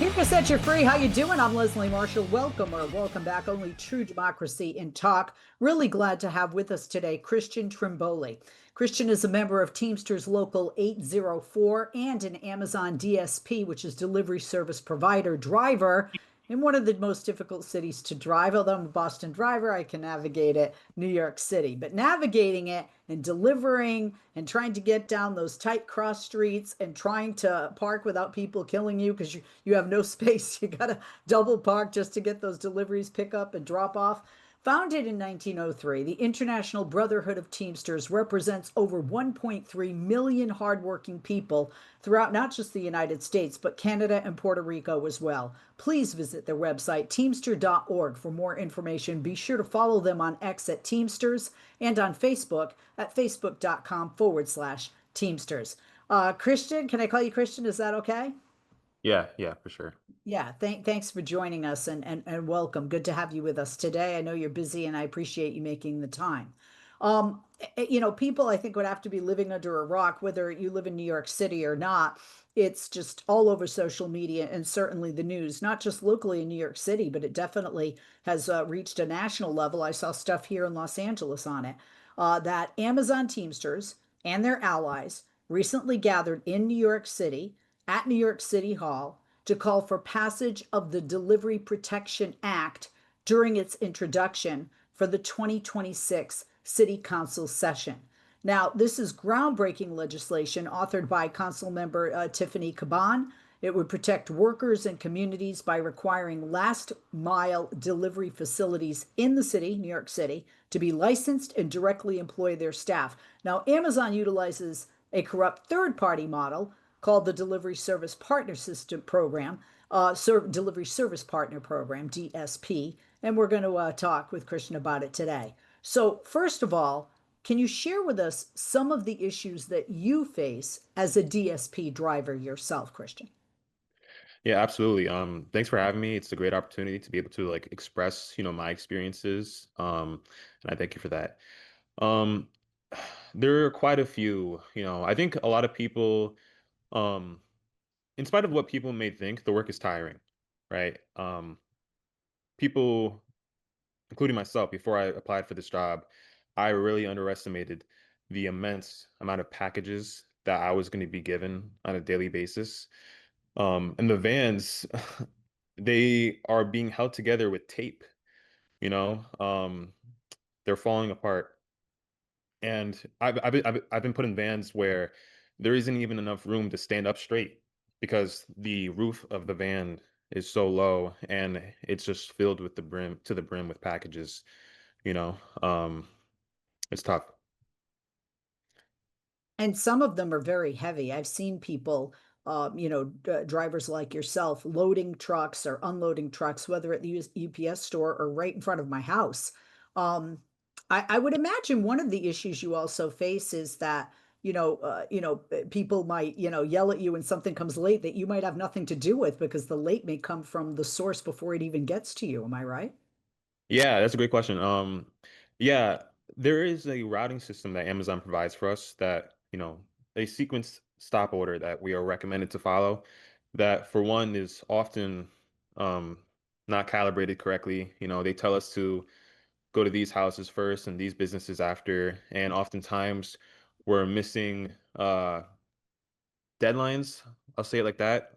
Here to set you free. How you doing? I'm Leslie Marshall. Welcome back. Only true democracy in talk. Really glad to have with us today Christian Trimboli. Christian is a member of Teamsters Local 804 and an Amazon DSP, which is delivery service provider driver in one of the most difficult cities to drive. Although I'm a Boston driver, I can navigate it, New York City. But navigating it and delivering and trying to get down those tight cross streets and trying to park without people killing you because you have no space. You got to double park just to get those deliveries, pick up and drop off. Founded in 1903, the International Brotherhood of Teamsters represents over 1.3 million hardworking people throughout not just the United States, but Canada and Puerto Rico as well. Please visit their website, teamster.org, for more information. Be sure to follow them on X at Teamsters and on Facebook at facebook.com/Teamsters. Christian, can I call you Christian? Is that okay? Yeah, for sure. Yeah, thanks for joining us and welcome. Good to have you with us today. I know you're busy and I appreciate you making the time. People I think would have to be living under a rock, whether you live in New York City or not. It's just all over social media and certainly the news, not just locally in New York City, but it definitely has reached a national level. I saw stuff here in Los Angeles on it that Amazon Teamsters and their allies recently gathered in New York City at New York City Hall to call for passage of the Delivery Protection Act during its introduction for the 2026 City Council session. Now, this is groundbreaking legislation authored by Council member Tiffany Caban. It would protect workers and communities by requiring last mile delivery facilities in the city, New York City, to be licensed and directly employ their staff. Now, Amazon utilizes a corrupt third party model called the Delivery Service Partner System Program, Delivery Service Partner Program, DSP, and we're going to talk with Christian about it today. So, first of all, can you share with us some of the issues that you face as a DSP driver yourself, Christian? Yeah, absolutely. Thanks for having me. It's a great opportunity to be able to like express, my experiences. And I thank you for that. Um, there are quite a few, I think a lot of people, um, in spite of what people may think, the work is tiring, right? People, including myself, before I applied for this job, I really underestimated the immense amount of packages that I was going to be given on a daily basis. And the vans, they are being held together with tape, you know. They're falling apart. And I've been put in vans where there isn't even enough room to stand up straight because the roof of the van is so low and it's just filled with the brim to the brim with packages, you know. It's tough. And some of them are very heavy. I've seen people, drivers like yourself, loading trucks or unloading trucks, whether at the UPS store or right in front of my house. Um, I would imagine one of the issues you also face is that, people might, yell at you when something comes late that you might have nothing to do with because the late may come from the source before it even gets to you. Am I right? Yeah, that's a great question. Yeah, there is a routing system that Amazon provides for us that, a sequence stop order that we are recommended to follow. That for one is often um not calibrated correctly. They tell us to go to these houses first and these businesses after, and oftentimes we're missing deadlines. I'll say it like that.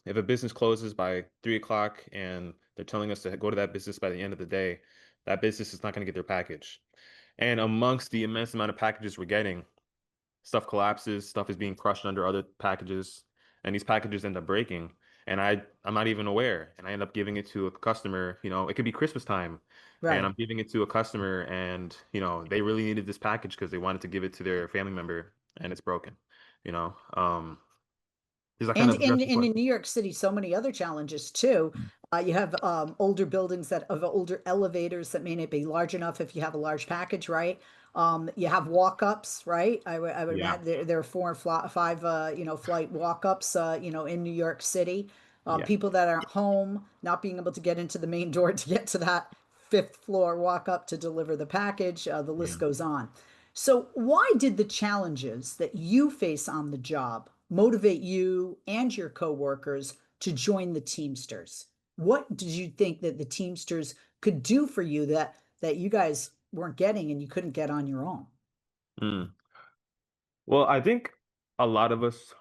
If a business closes by 3 o'clock and they're telling us to go to that business by the end of the day, that business is not going to get their package. And amongst the immense amount of packages we're getting, stuff collapses, stuff is being crushed under other packages, and these packages end up breaking. And I'm not even aware, and I end up giving it to a customer. It could be Christmas time, and Right. I'm giving it to a customer, and they really needed this package because they wanted to give it to their family member, and it's broken. You know, does that kind And of address your in question? New York City, so many other challenges too. You have older buildings that have older elevators that may not be large enough if you have a large package, right? You have walk-ups, right? I would Yeah, imagine there are four and five, flight walk-ups, in New York City. yeah, People that aren't home, not being able to get into the main door to get to that fifth floor walk-up to deliver the package. The list yeah. goes on. So, why did the challenges that you face on the job motivate you and your coworkers to join the Teamsters? What did you think that the Teamsters could do for you that you guys weren't getting and you couldn't get on your own? Mm. Well, a lot of us,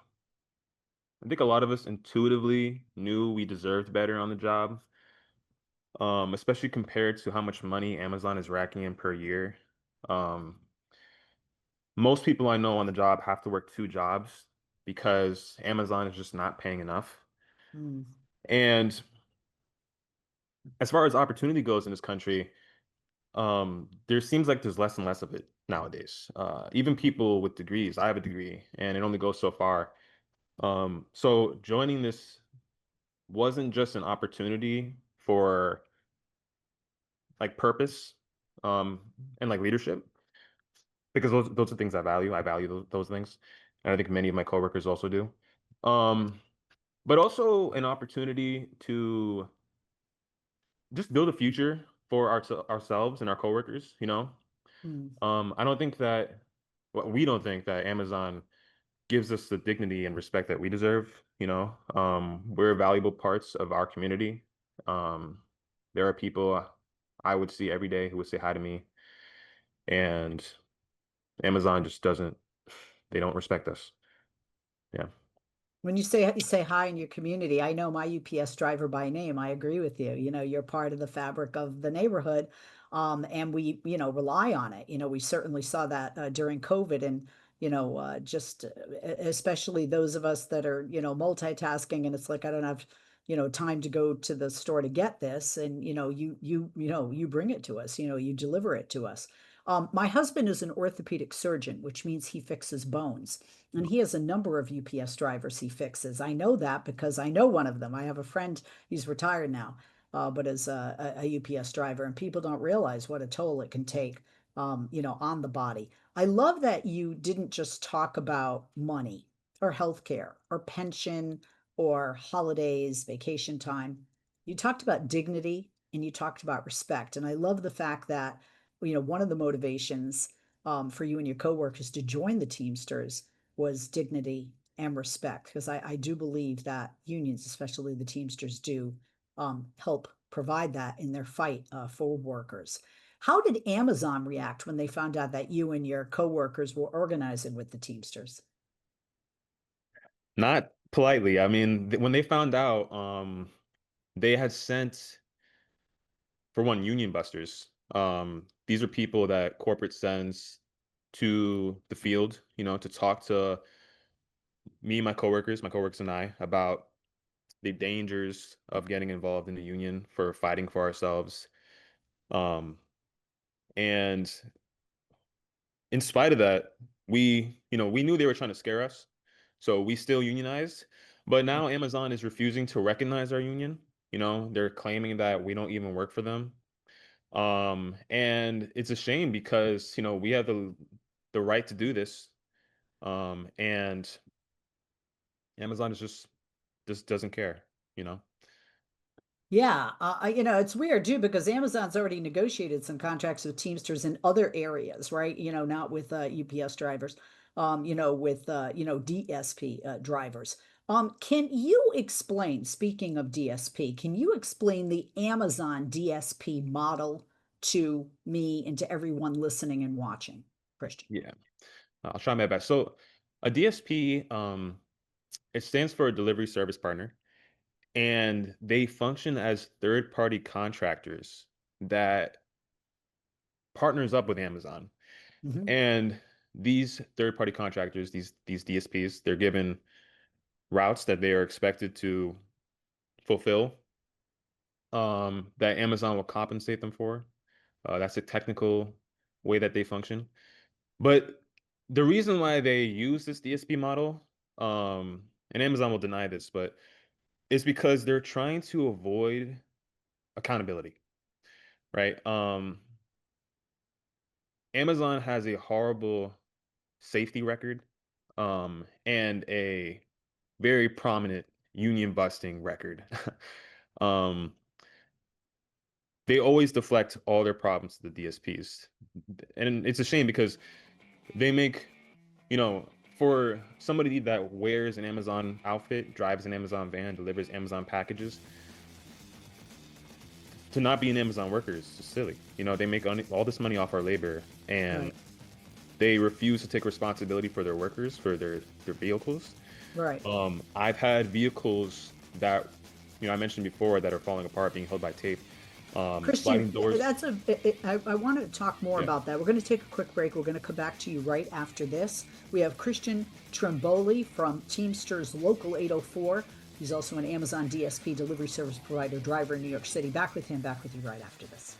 I think a lot of us intuitively knew we deserved better on the job, especially compared to how much money Amazon is racking in per year. Um, Most people I know on the job have to work two jobs because Amazon is just not paying enough. Mm, And as far as opportunity goes in this country, there seems like there's less and less of it nowadays. Even people with degrees, I have a degree, and it only goes so far. So joining this wasn't just an opportunity for like purpose, and like leadership, because those are things I value. I value those things, and I think many of my coworkers also do. Um, but also an opportunity to just build a future for ourselves and our coworkers, you know? mm. I don't think that, well, we don't think that Amazon gives us the dignity and respect that we deserve, you know? We're valuable parts of our community. Um, there are people I would see every day who would say hi to me, and Amazon just doesn't, they don't respect us. Yeah. When you say hi in your community, I know my UPS driver by name. I agree with you. You know, you're part of the fabric of the neighborhood, and we, rely on it. You know, we certainly saw that during COVID, and just especially those of us that are, multitasking, and it's like I don't have, time to go to the store to get this, and you bring it to us. You know, you deliver it to us. My husband is an orthopedic surgeon, which means he fixes bones. And he has a number of UPS drivers he fixes. I know that because I know one of them. I have a friend, he's retired now, but is a UPS driver, and people don't realize what a toll it can take, on the body. I love that you didn't just talk about money or healthcare or pension or holidays, vacation time. You talked about dignity and you talked about respect. And I love the fact that, one of the motivations for you and your coworkers to join the Teamsters was dignity and respect, because I do believe that unions, especially the Teamsters, do help provide that in their fight for workers. How did Amazon react when they found out that you and your coworkers were organizing with the Teamsters? Not politely. I mean, when they found out, they had sent, for one, union busters. These are people that corporate sends to the field, you know, to talk to me, my coworkers and I, about the dangers of getting involved in the union for fighting for ourselves. Um, and in spite of that, we knew they were trying to scare us, so we still unionized. But now Amazon is refusing to recognize our union. You know, they're claiming that we don't even work for them. And it's a shame because, we have the right to do this. And Amazon is just doesn't care, you know? Yeah, it's weird too because Amazon's already negotiated some contracts with Teamsters in other areas, right? You know, not with UPS drivers, with DSP drivers. Can you explain, speaking of DSP, can you explain the Amazon DSP model to me and to everyone listening and watching, Christian? Yeah, I'll try my best. So a DSP, it stands for a delivery service partner, and they function as third-party contractors that partners up with Amazon. Hmm. And these third-party contractors, these DSPs, they're given routes that they are expected to fulfill, that Amazon will compensate them for. That's a technical way that they function. But the reason why they use this DSP model, and Amazon will deny this, but is because they're trying to avoid accountability, right? Amazon has a horrible safety record, and a very prominent union busting record. um, they always deflect all their problems to the DSPs, and it's a shame because they make, you know, for somebody that wears an Amazon outfit, drives an Amazon van, delivers Amazon packages, to not be an Amazon worker is just silly. They make all this money off our labor, and Right. they refuse to take responsibility for their workers, for their vehicles. Right. I've had vehicles that, I mentioned before, that are falling apart, being held by tape, Christian, sliding doors. I want to talk more Yeah. about that. We're going to take a quick break. We're going to come back to you right after this. We have Christian Tremboli from Teamsters Local 804. He's also an Amazon DSP delivery service provider driver in New York City. Back with him, back with you right after this.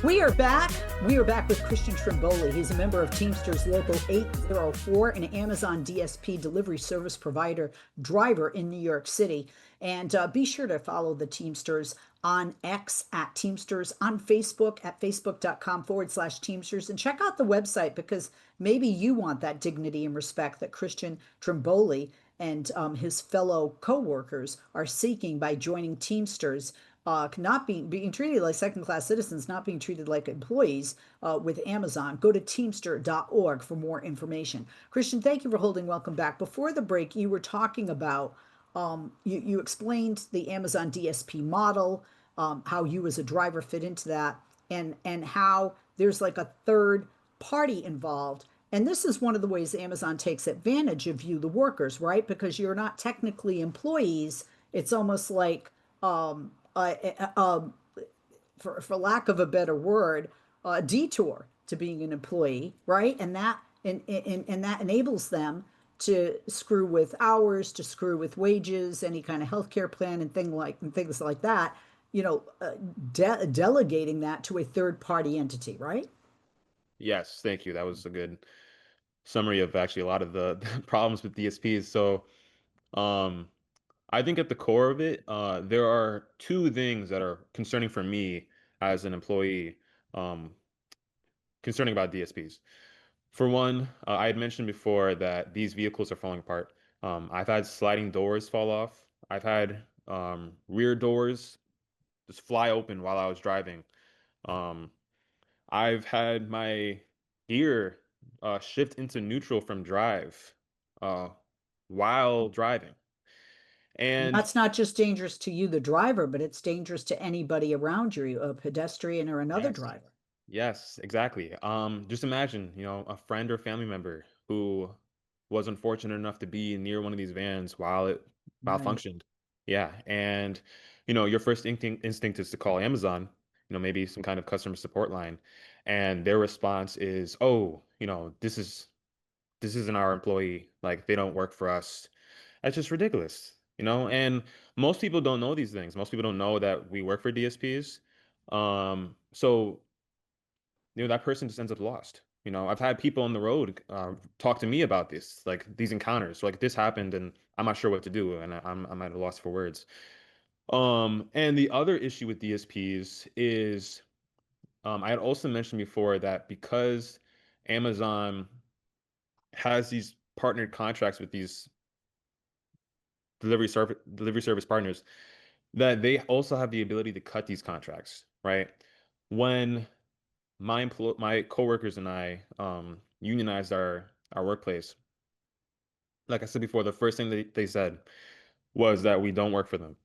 We are back. We are back with Christian Tremboli. He's a member of Teamsters Local 804, an Amazon DSP delivery service provider driver in New York City. And be sure to follow the Teamsters on X at Teamsters, on Facebook at facebook.com/Teamsters, and check out the website because maybe you want that dignity and respect that Christian Tremboli and his fellow co-workers are seeking by joining Teamsters, not being treated like second-class citizens, not being treated like employees with Amazon. Go to teamster.org for more information. Christian, thank you for holding. Welcome back. Before the break, you were talking about, you explained the Amazon DSP model, how you as a driver fit into that, and how there's like a third party involved. And this is one of the ways Amazon takes advantage of you, the workers, right? Because you're not technically employees. It's almost like, for lack of a better word, a detour to being an employee, right? And that enables them to screw with hours, to screw with wages, any kind of healthcare plan, and things like that. Delegating that to a third party entity, right? Yes, thank you. That was a good summary of actually a lot of the problems with DSPs. So, um, I think at the core of it, there are two things that are concerning for me as an employee, um, concerning about DSPs. For one, I had mentioned before that these vehicles are falling apart. I've had sliding doors fall off. I've had rear doors just fly open while I was driving. Um, I've had my gear shift into neutral from drive uh, while driving. And And that's not just dangerous to you, the driver, but it's dangerous to anybody around you, a pedestrian or another yes, driver. yes, exactly. Just imagine, a friend or family member who was unfortunate enough to be near one of these vans while it Right. malfunctioned. Yeah, and your first instinct is to call Amazon, maybe some kind of customer support line, and their response is, "Oh, this isn't our employee. Like they don't work for us." That's just ridiculous. And most people don't know these things. Most people don't know that we work for DSPs. So that person just ends up lost. I've had people on the road talk to me about this, like these encounters. Like this happened, and I'm not sure what to do, and I'm at a loss for words. And the other issue with DSPs is, I had also mentioned before that because Amazon has these partnered contracts with these delivery service partners, that they also have the ability to cut these contracts, right? When my coworkers and I unionized our workplace, like I said before, the first thing they said was that we don't work for them.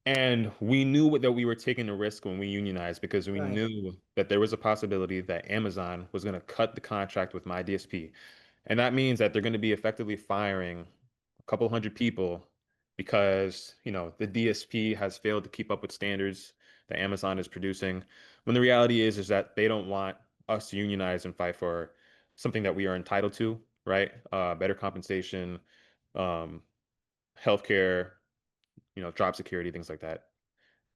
And we knew that we were taking a risk when we unionized because we Right. knew that there was a possibility that Amazon was going to cut the contract with my DSP. And that means that they're going to be effectively firing a couple hundred people because, the DSP has failed to keep up with standards that Amazon is producing. When the reality is that they don't want us to unionize and fight for something that we are entitled to, right? Better compensation, um, healthcare, job security, things like that.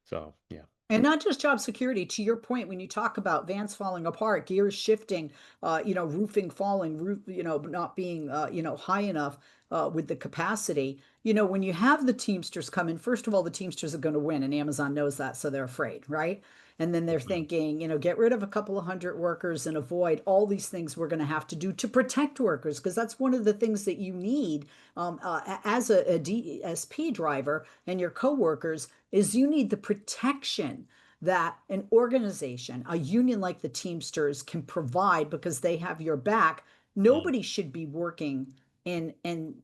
So, yeah. And not just job security, to your point, when you talk about vans falling apart, gears shifting, roofing falling, not being, high enough with the capacity. When you have the Teamsters come in, first of all, the Teamsters are going to win, and Amazon knows that, so they're afraid, right? And then they're Yes, ma'am. thinking, get rid of a couple of hundred workers and avoid all these things we're going to have to do to protect workers, because that's one of the things that you need as a DSP driver and your coworkers is you need the protection that an organization, a union like the Teamsters, can provide because they have your back Mm, Nobody should be working in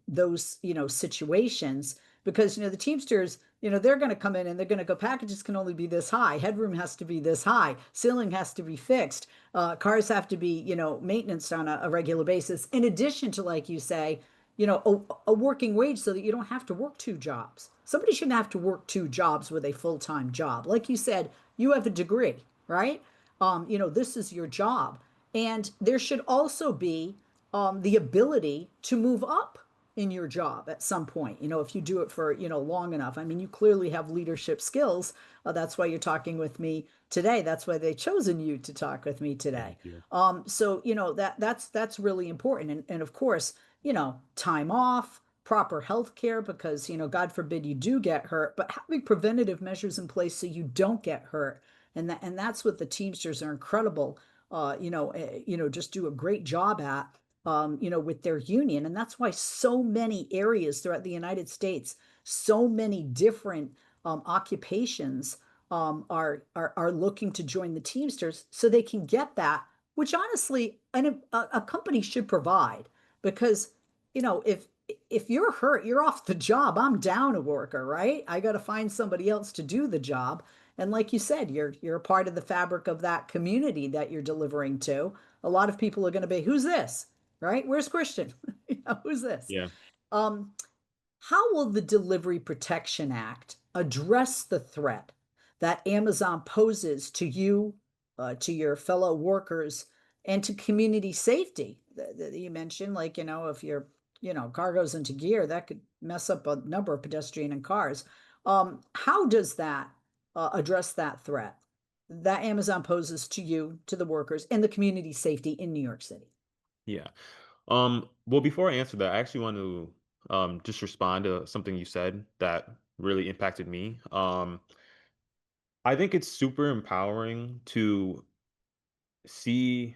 those, situations, because, the Teamsters, they're going to come in and they're going to go, packages can only be this high, headroom has to be this high, ceiling has to be fixed, cars have to be, maintenance on a regular basis, in addition to, like you say, a working wage, so that you don't have to work two jobs. Somebody shouldn't have to work two jobs with a full-time job. Like you said, you have a degree, right? This is your job. And there should also be the ability to move up in your job at some point, if you do it for, long enough. I mean, you clearly have leadership skills. That's why you're talking with me today. That's why they've chosen you to talk with me today. thank you. So, that's really important. And of course, time off, proper health care, because, God forbid you do get hurt, but having preventative measures in place so you don't get hurt. And that's what the Teamsters are incredible, just do a great job at, with their union. And that's why so many areas throughout the United States, so many different occupations are looking to join the Teamsters so they can get that, which honestly, a company should provide, because, if you're hurt, you're off the job. I'm down a worker, right? I got to find somebody else to do the job. And like you said, you're a part of the fabric of that community that you're delivering to. A lot of people are going to be, who's this? Right? Where's Christian? Who's this? Yeah. Um, how will the Delivery Protection Act address the threat that Amazon poses to you, to your fellow workers, and to community safety? That you mentioned, like, if your, car goes into gear, that could mess up a number of pedestrian and cars. How does that address that threat that Amazon poses to you, to the workers, and the community safety in New York City? Yeah. Well, before I answer that, I actually want to just respond to something you said that really impacted me. I think it's super empowering to see,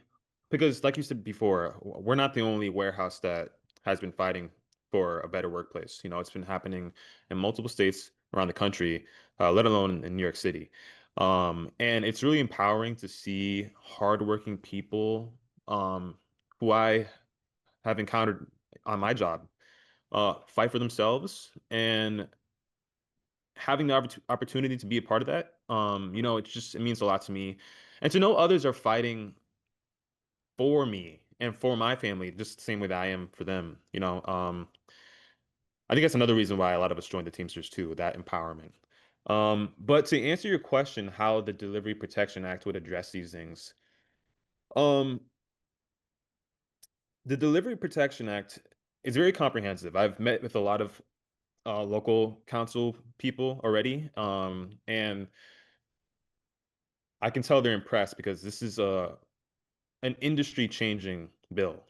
because like you said before, we're not the only warehouse that has been fighting for a better workplace. It's been happening in multiple states around the country, let alone in New York City. And it's really empowering to see hardworking people, who I have encountered on my job, fight for themselves, and having the opportunity to be a part of that. It means a lot to me, and to know others are fighting for me and for my family just the same way that I am for them. I think that's another reason why a lot of us joined the Teamsters too, that empowerment. But to answer your question, how the Delivery Protection Act would address these things, um, the Delivery Protection Act is very comprehensive. I've met with a lot of local council people already, and I can tell they're impressed because this is an industry changing bill.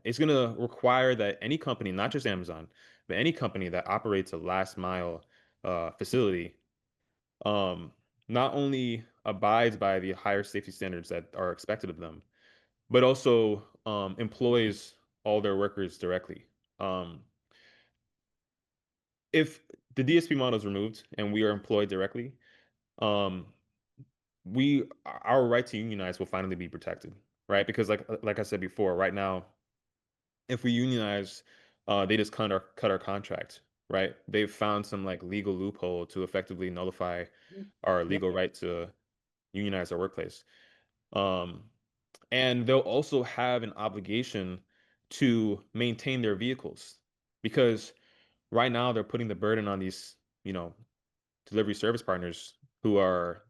It's going to require that any company, not just Amazon, but any company that operates a last mile facility, um, not only abides by the higher safety standards that are expected of them, but also employs all their workers directly. Um, if the DSP model is removed and we are employed directly, um, our right to unionize will finally be protected, right? Because like I said before, right now, if we unionize, they just cut our contract, right? They've found some like legal loophole to effectively nullify our Yeah, legal right to unionize our workplace. Um, and they'll also have an obligation to maintain their vehicles, because right now they're putting the burden on these, you know, delivery service partners who are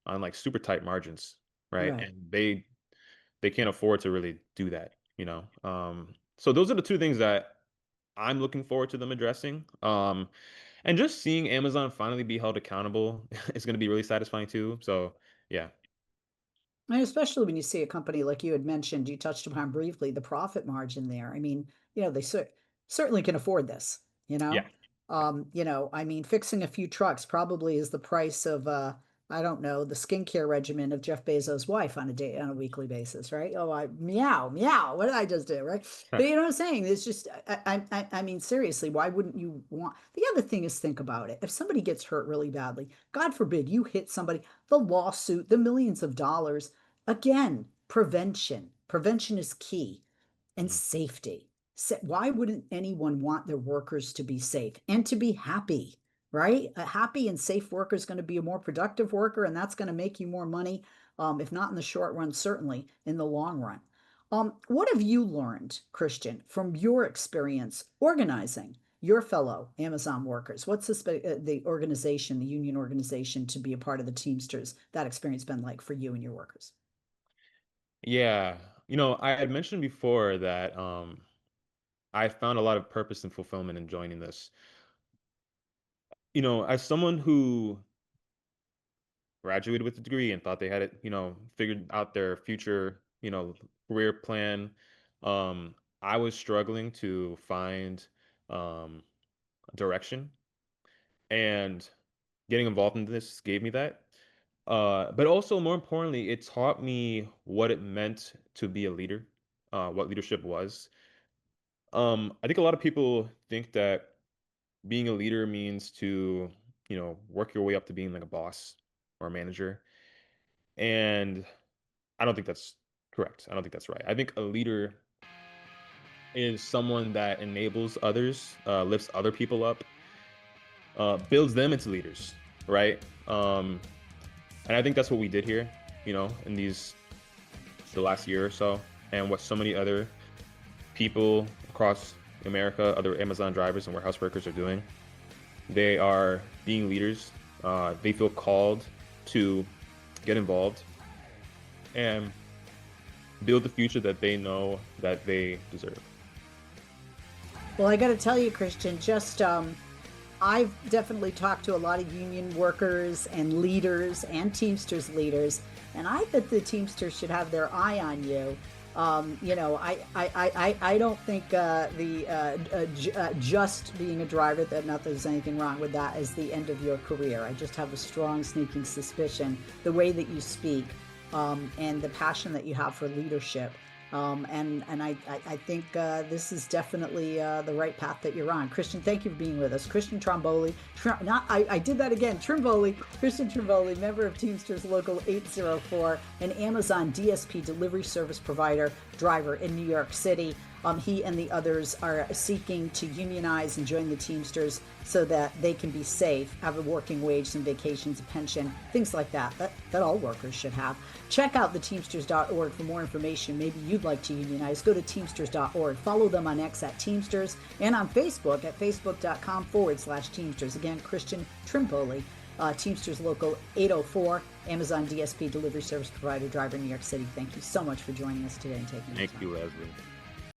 on like super tight margins, right? right. And they can't afford to really do that, you know. So those are the two things that I'm looking forward to them addressing. And just seeing Amazon finally be held accountable is going to be really satisfying too. So yeah, And especially when you see a company like you had mentioned, you touched upon briefly, the profit margin there. I mean, they certainly can afford this, you yeah, know? I mean, fixing a few trucks probably is the price of, I don't know, the skincare regimen of Jeff Bezos' wife on a weekly basis, right? Oh, meow, meow. What did I just do, right? But you know what I'm saying? It's just, I mean, seriously, why wouldn't you want? The other thing is, think about it. If somebody gets hurt really badly, God forbid you hit somebody, the lawsuit, the millions of dollars. Again, prevention. Prevention is key. and Mhm. safety. Why wouldn't anyone want their workers to be safe and to be happy, right? A happy and safe worker is going to be a more productive worker, and that's going to make you more money, if not in the short run, certainly in the long run. What have you learned, Christian, from your experience organizing your fellow Amazon workers? What's the organization, the union organization, to be a part of the Teamsters? That experience been like for you and your workers? Yeah. I had mentioned before that I found a lot of purpose and fulfillment in joining this. As someone who graduated with a degree and thought they had it, figured out their future, career plan, I was struggling to find um, direction, and getting involved in this gave me that. But also, more importantly, it taught me what it meant to be a leader, what leadership was. I think a lot of people think that being a leader means to, work your way up to being like a boss or a manager. And I don't think that's correct. I don't think that's right. I think a leader is someone that enables others, lifts other people up, builds them into leaders, right? And I think that's what we did here, in the last year or so, and what so many other people across America, other Amazon drivers and warehouse workers are doing. They are being leaders. They feel called to get involved and build the future that they know that they deserve. Well, I got to tell you, Christian, just I've definitely talked to a lot of union workers and leaders and Teamsters leaders, and I think the Teamsters should have their eye on you. I don't think just being a driver, that not that there's anything wrong with that, is the end of your career. I just have a strong, sneaking suspicion the way that you speak, and the passion that you have for leadership. I think this is definitely the right path that you're on. Christian, thank you for being with us. Christian Tromboli, I did that again. Trimboli, Christian Trimboli, member of Teamsters Local 804, an Amazon DSP delivery service provider driver in New York City. He and the others are seeking to unionize and join the Teamsters so that they can be safe, have a working wage, some vacations, a pension, things like that all workers should have. Check out the Teamsters.org for more information. Maybe you'd like to unionize. Go to Teamsters.org. Follow them on X at Teamsters and on Facebook at Facebook.com/Teamsters. Again, Christian Trimboli, Teamsters Local 804, Amazon DSP delivery service provider driver in New York City. Thank you so much for joining us today and taking the Thank time. you, Leslie.